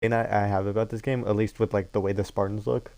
And I have about this game, at least with like the way the Spartans look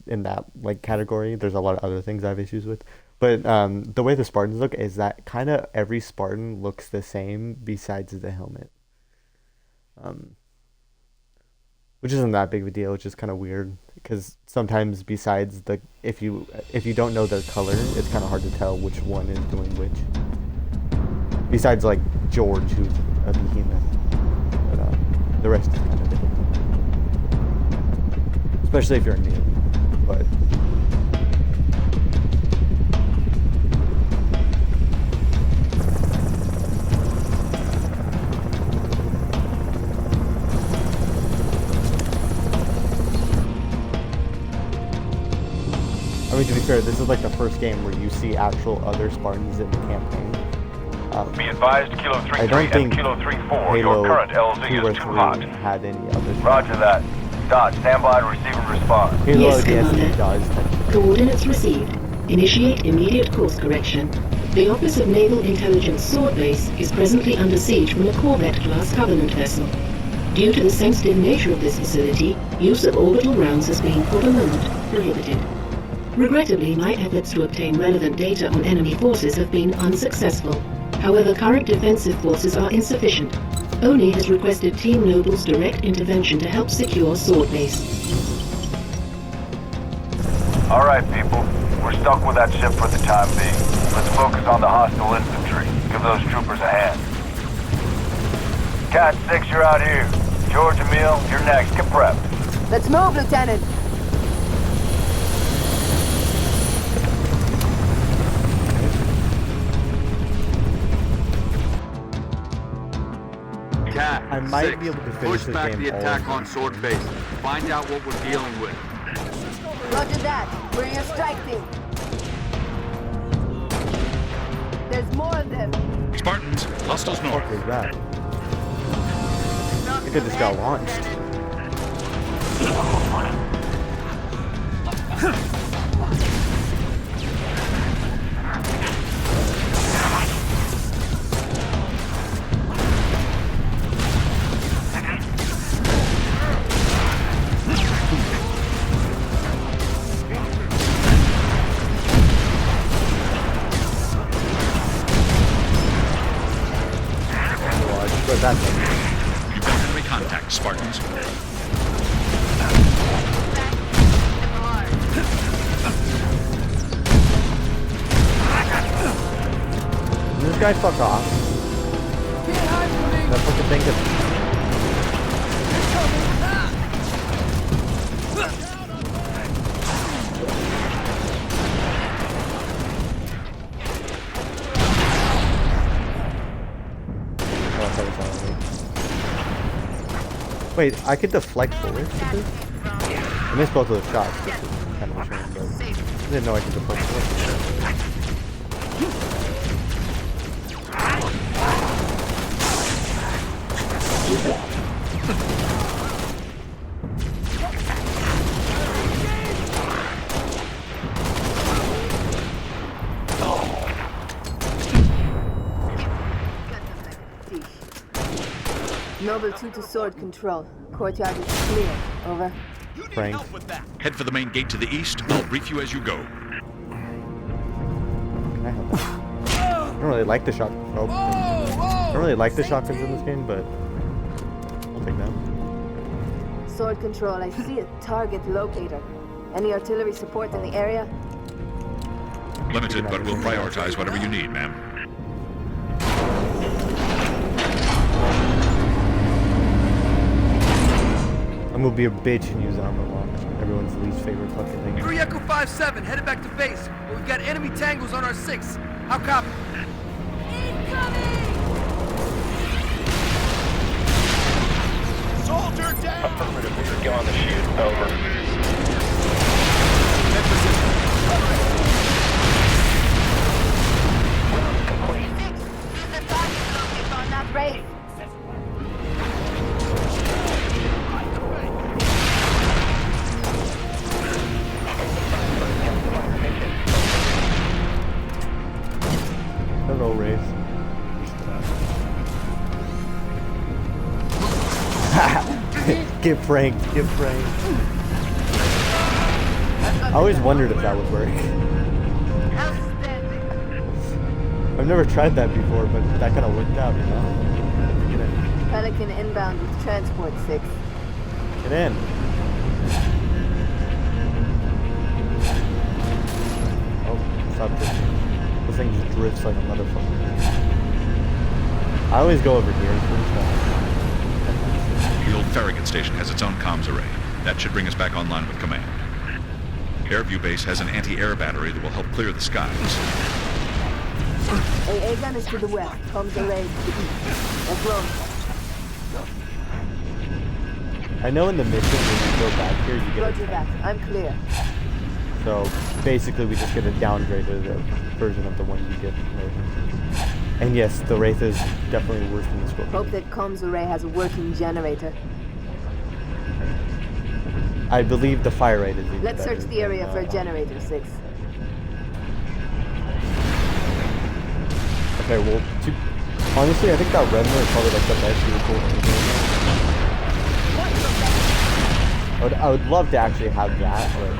in that like category. There's a lot of other things I have issues with, but the way the Spartans look is that kind of every Spartan looks the same besides the helmet, um, which isn't that big of a deal. It's just kind of weird because sometimes besides the if you don't know their color, it's kind of hard to tell which one is doing which. Besides like George, who's a behemoth, but the rest is kind of difficult, especially if you're new. But I mean, to be fair, this is like the first game where you see actual other Spartans in the campaign. Be advised, Kilo I don't 3-3 think and Kilo 3-4, Halo your current 2 LZ or is too 3 hot. had any other. Roger that. Dodge, stand by and receive and respond. Halo Yes, DSD Commander. does technically. Coordinates received. Initiate immediate course correction. The Office of Naval Intelligence Sword Base is presently under siege from a Corvette-class Covenant vessel. Due to the sensitive nature of this facility, use of orbital rounds has been, for the moment, prohibited. Regrettably, my efforts to obtain relevant data on enemy forces have been unsuccessful. However, current defensive forces are insufficient. ONI has requested Team Noble's direct intervention to help secure Sword Base. Alright, people. We're stuck with that ship for the time being. Let's focus on the hostile infantry. Give those troopers a hand. Cat 6, you're out here. George, Emil, you're next. Get prepped. Let's move, Lieutenant! Cat, I might 6, be able to finish push this back game the all attack over. on Sword Base. Find out what we're dealing with. Roger that. We're your strike team. There's more of them. Spartans, hostiles north. What is that? I think it just got launched. But that's You've got enemy contact, Spartans. this guy fuck off. That fucking thing is. Oh, sorry, sorry. Wait, I could deflect bullets with this? I missed both of the shots, which is kind of a shame, but I didn't know I could deflect bullets. Noble 2 to sword control. Courtyard is clear. Over. Frank. Head for the main gate to the east. I'll brief you as you go. Can I help him? I don't really like the shotgun. Oh, I don't really like the shotguns in this game, but I'll take them. Sword control. I see a target locator. Any artillery support in the area? Limited, but we'll prioritize whatever you need, ma'am. I'm gonna be a bitch and use armor lock. Everyone's least favorite fucking thing. Yuri Echo 5-7, headed back to base, but we've got enemy tangos on our 6. How copy? Soldier down! Affirmative, we are on the shoot. Over. Complete. There's a target locator on that race. Hello, Wraith. Get pranked, get pranked. I always wondered if that would work. I've never tried that before, but that kind of worked out, you know? Get in. Pelican inbound with transport 6. Get in. Oh, stop drifting. This thing just drifts like a motherfucker. I always go over here. It's pretty small. The old Farragut station has its own comms array. That should bring us back online with command. Airview Base has an anti-air battery that will help clear the skies. AA gun is to the west. Comms array to the east. That's long. I know in the mission when you go back here, you get Roger a that. I'm clear. So basically, we just get a downgraded version of the one you get later. And yes, the Wraith is definitely worse than the Scorpion. Hope that comms array has a working generator. I believe the fire rate is even Let's better search the area than, for a generator 6. Okay, well, honestly, I think that Redmore is probably like the best vehicle in the game. I would love to actually have that, but...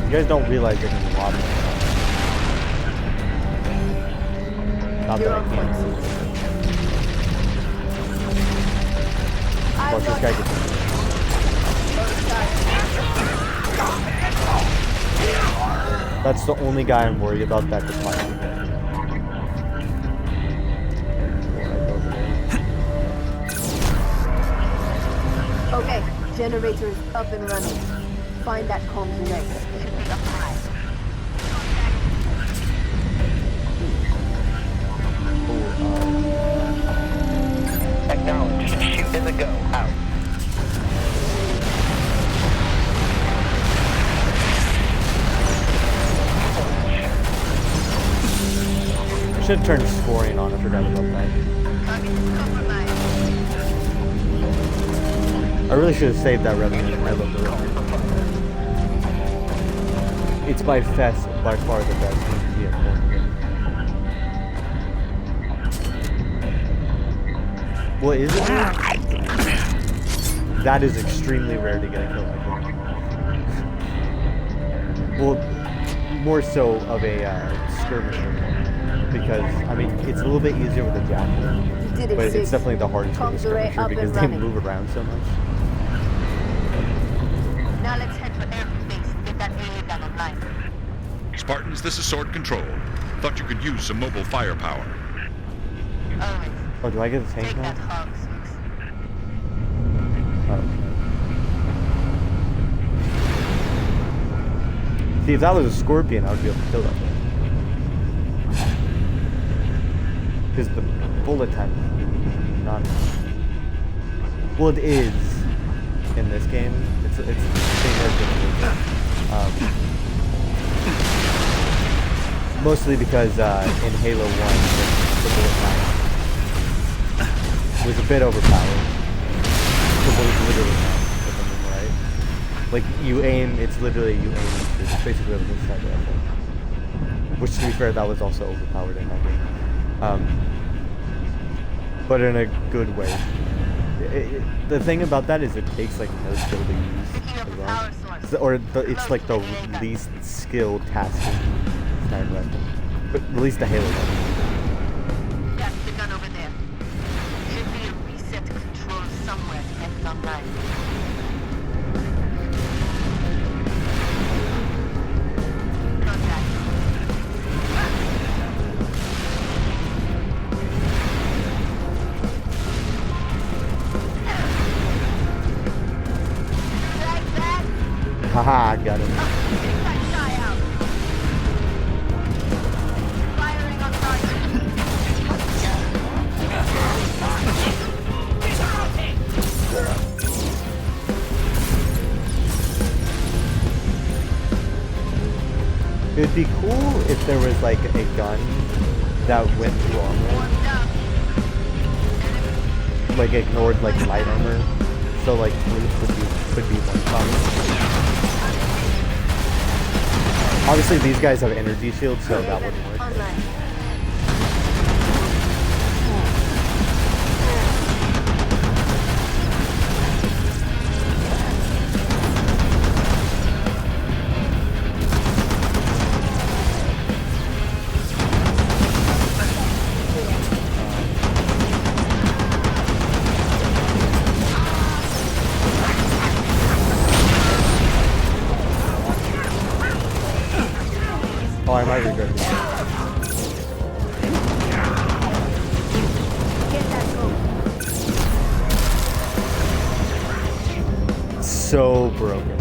You guys don't realize there's a lot of them. Not You're that I on can't. point 6. Watch this guy get That's the only guy I'm worried about that could possibly get. Okay, generator is up and running. Find that comms array. It should be up high. Acknowledged. Shoot in the go. Out. I should have turned scoring on. I forgot about that. Target is compromised. I really should have saved that revenue. I love the revenue. It's by far the best vehicle. Well, is it? That is extremely rare to get a kill like that. Well, more so of a skirmisher one. Because, I mean, it's a little bit easier with a javelin. You did it, But 6. it's definitely the hardest with a Comms array skirmisher up because and they running. move around so much. Now let's head for Airview Base and get that AA gun online. Spartans, this is Sword Control. Thought you could use some mobile firepower. Always. Oh, do I get a tank Take now? that hog, 6. Oh. See, if that was a Scorpion, I would be able to kill that thing. Because the bullet time is not... Well, it is in this game. It's the same as mostly because in Halo 1, the bullet time was a bit overpowered. The bullet literally counts, if I'm right. Like, you aim, it's literally, you aim, it's basically a sniper rifle. Which, to be fair, that was also overpowered in that game. But in a good way. The thing about that is it takes like no skill to use as well. It's like the least skilled tasking sniper rifle. But at least the Halo one. That's the gun over there. Should be a reset control somewhere to get it online. Contact. Haha, I got him. Get that guy out. Firing on target. It'd be cool if there was like a gun that went through armor, like ignored like light armor, so like police could be one shot. Obviously, these guys have energy shields, so that wouldn't work. Online. Oh, I might regret this. Get that code. So broken.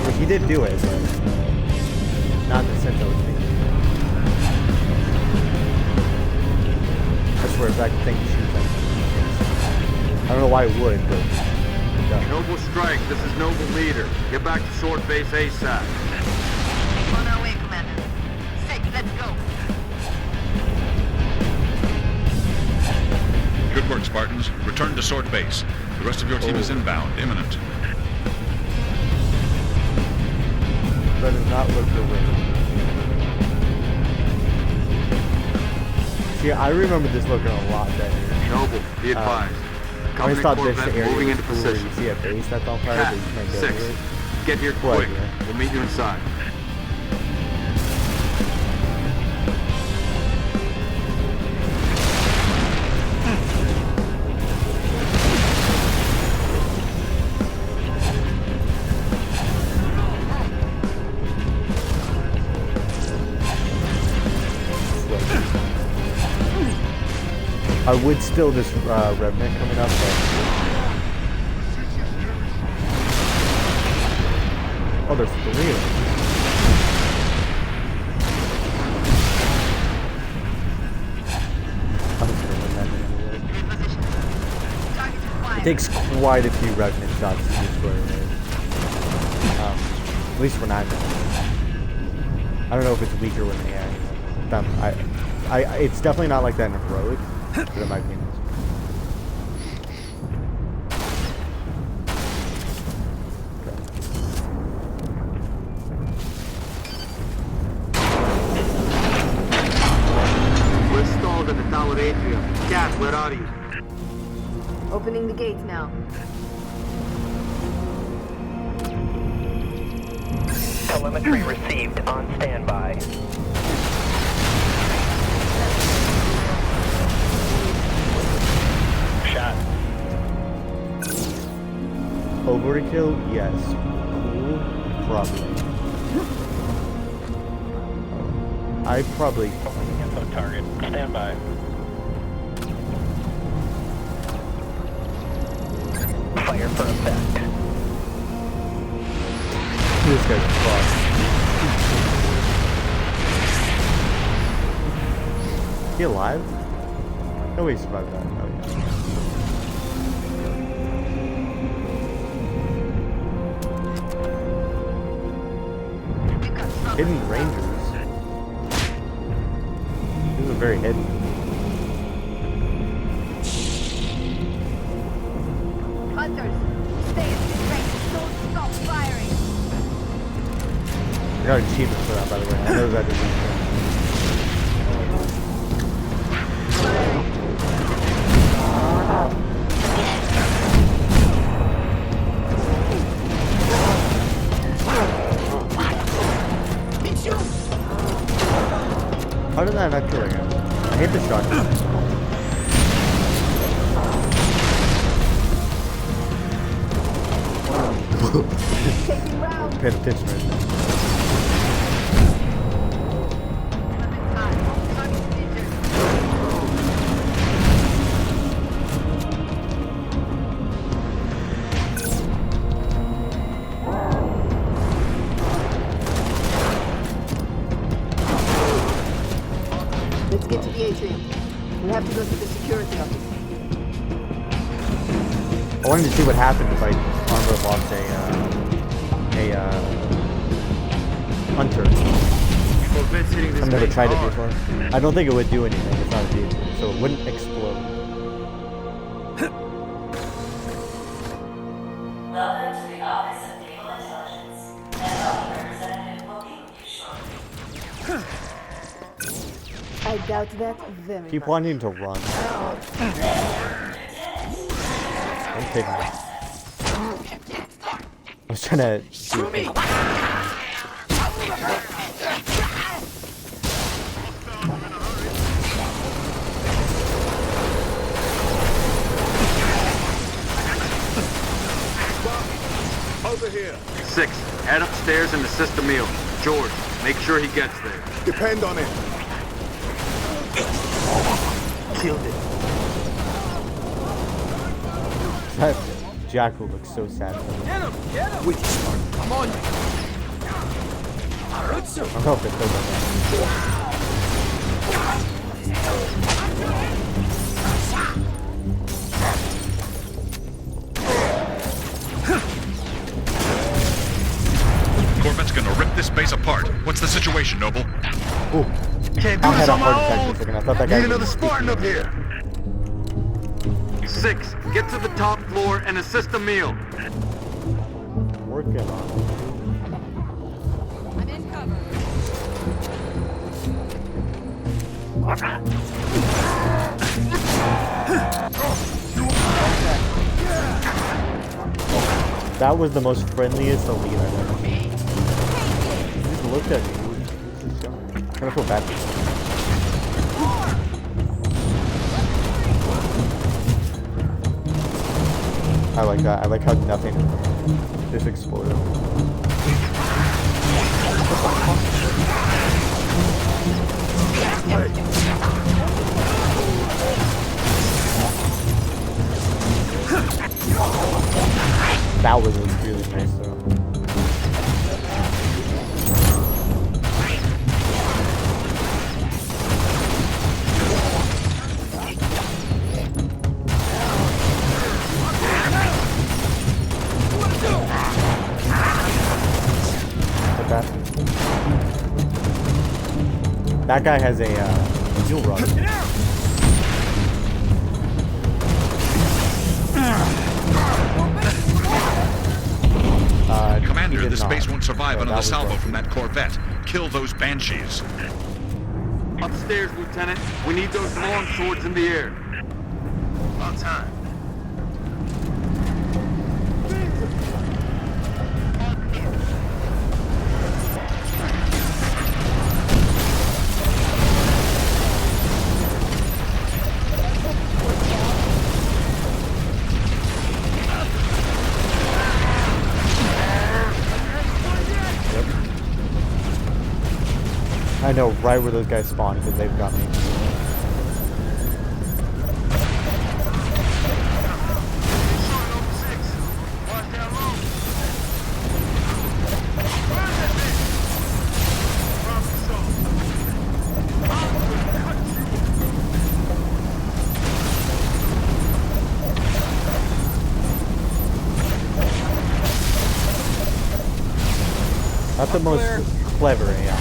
Well, he did do it, but not in the sense I was thinking. I swear, if that thing shoots like I don't know why it would, but it does. Noble strike, this is Noble Leader. Get back to Sword Base ASAP. On our way, Commander. 6, let's go. Good work, Spartans. Return to Sword Base. The rest of your team is inbound, imminent. That does not look the way. See, I remember this looking a lot better. Noble, be advised. I always thought this Corvette area moving was into cool where position. you see a base that's on fire, Cat, but you can't get 6. to it. Get here What, quick. yeah? We'll meet you inside. I would still this Revenant coming up, but... Oh, there's 3 of them. I'm just gonna win that anyway. It takes quite a few Revenant shots to destroy it. At least when I'm in. I don't know if it's weaker when it's definitely not like that in Heroic, but it might be in this. We're stalled in the tower atrium. Cat, where are you? Opening the gates now. Telemetry received on standby. Shot. Overkill? Yes. Cool? Probably. I probably... Info target. Standby. Fire for effect. This guy's fucked. He alive? No way he survived that. Oh, yeah. Hidden Rangers. These are very hidden. Hunters, stay at this range. Don't stop firing. I got an achievement for that, by the way. I know that is How did that not kill again? I hate the shotgun. Paying attention right now. Let's get to the atrium. We have to go to the security office. I wanted to see what happened if I armor locked a hunter. I've never tried it before. I don't think it would do anything. It's not a vehicle, so it wouldn't explode. Welcome to the Office of Naval Intelligence. An Army representative will be with you shortly. I doubt that very Keep much. wanting to run. Don't take me. I was trying to shoot me. Over here. 6, head upstairs and assist Emil. George, make sure he gets there. Depend on it. Killed it. That Jackal looks so sad. Get him! Get him! With you, Spartan. I'm on you. I don't know if it does Corvette's gonna rip this base apart. What's the situation, Noble? Ooh. Can't do I this had a on heart my attack for a own. second. I thought that guy Need another was Spartan up here. 6, get to the top floor and assist Emil. working on it. I'm in cover. That was the most friendliest elite I've ever seen. He just looked at me. He was just going. I kind of feel bad for him. I like that. I like how nothing just exploded. That was really nice though. That guy has a fuel rod. Commander, this base won't survive So another that was salvo rough. from that Corvette. Kill those Banshees. Upstairs, Lieutenant. We need those long swords in the air. On time. I know right where those guys spawn because they've got me. Not the most clever AI.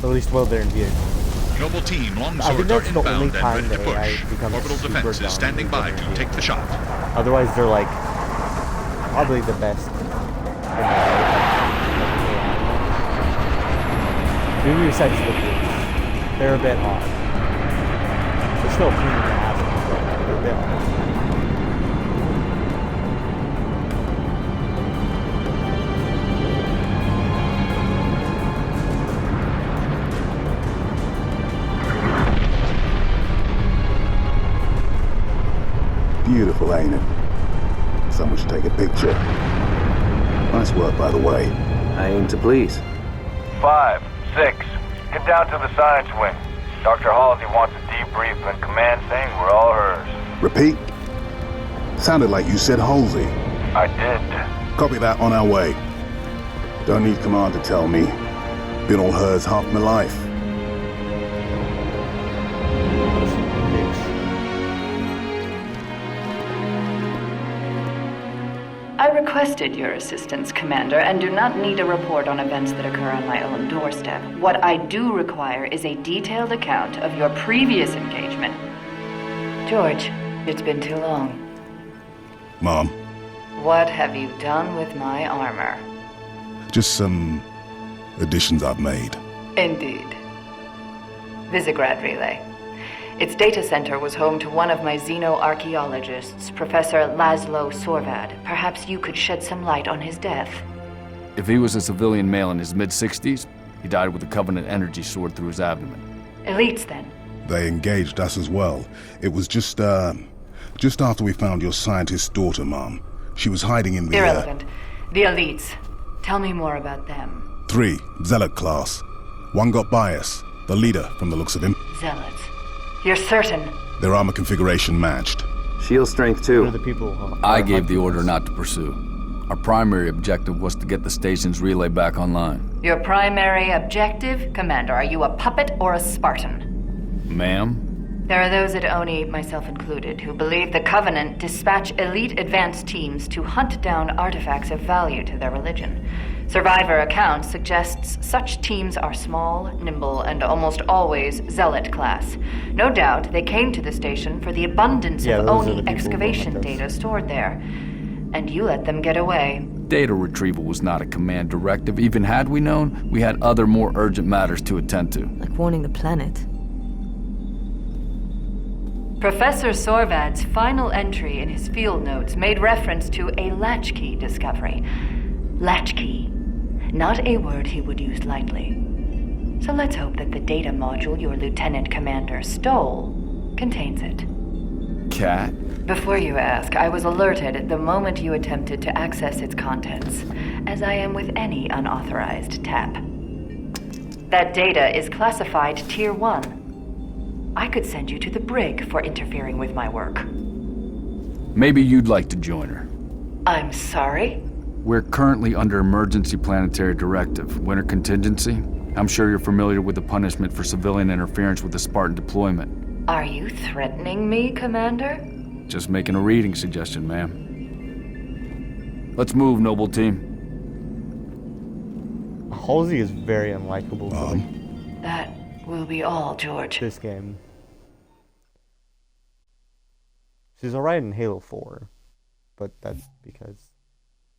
At least well they're in vehicle. Noble team, long I think swords are that's the only inbound and time ready to the AI push. becomes Orbital super defense dumb is standing because by they're in to take the vehicle. shot. Otherwise they're like probably the best. Maybe besides the Blues. They're a bit odd. They're still clean to have, but they're a bit odd. Beautiful, ain't it? Someone should take a picture. Nice work, by the way. I aim to please. 5, 6, get down to the science wing. Dr. Halsey wants a debrief and command saying we're all hers. Repeat? Sounded like you said Halsey. I did. Copy that, on our way. Don't need command to tell me. Been all hers half my life. I requested your assistance, Commander, and do not need a report on events that occur on my own doorstep. What I do require is a detailed account of your previous engagement. George, it's been too long. Mom, What have you done with my armor? just some additions I've made. Indeed. Visegrad Relay. Its data center was home to one of my xenoarchaeologists, Professor Laszlo Sorvad. Perhaps you could shed some light on his death. If he was a civilian male in his mid-60s, he died with a Covenant energy sword through his abdomen. Elites, then? They engaged us as well. It was just after we found your scientist's daughter, Mom. She was hiding in the... Irrelevant. The Elites. Tell me more about them. 3, Zealot class. One got by us. The leader, from the looks of him. Zealots. You're certain? Their armor configuration matched. Shield strength too. The people I gave the order not to pursue. Our primary objective was to get the station's relay back online. Your primary objective? Commander, are you a puppet or a Spartan? Ma'am? There are those at ONI, myself included, who believe the Covenant dispatch elite advance teams to hunt down artifacts of value to their religion. Survivor accounts suggests such teams are small, nimble, and almost always Zealot class. No doubt they came to the station for the abundance of ONI excavation data stored there. And you let them get away. Data retrieval was not a command directive. Even had we known, we had other more urgent matters to attend to. Like warning the planet. Professor Sorvad's final entry in his field notes made reference to a latchkey discovery. Latchkey. Not a word he would use lightly. So let's hope that the data module your Lieutenant Commander stole contains it. Cat? Before you ask, I was alerted the moment you attempted to access its contents, as I am with any unauthorized tap. That data is classified Tier 1. I could send you to the brig for interfering with my work. Maybe you'd like to join her. I'm sorry? We're currently under emergency planetary directive, winter contingency. I'm sure you're familiar with the punishment for civilian interference with the Spartan deployment. Are you threatening me, Commander? Just making a reading suggestion, ma'am. Let's move, noble team. Halsey is very unlikable. That will be all, George. This game. She's alright in Halo 4, but that's because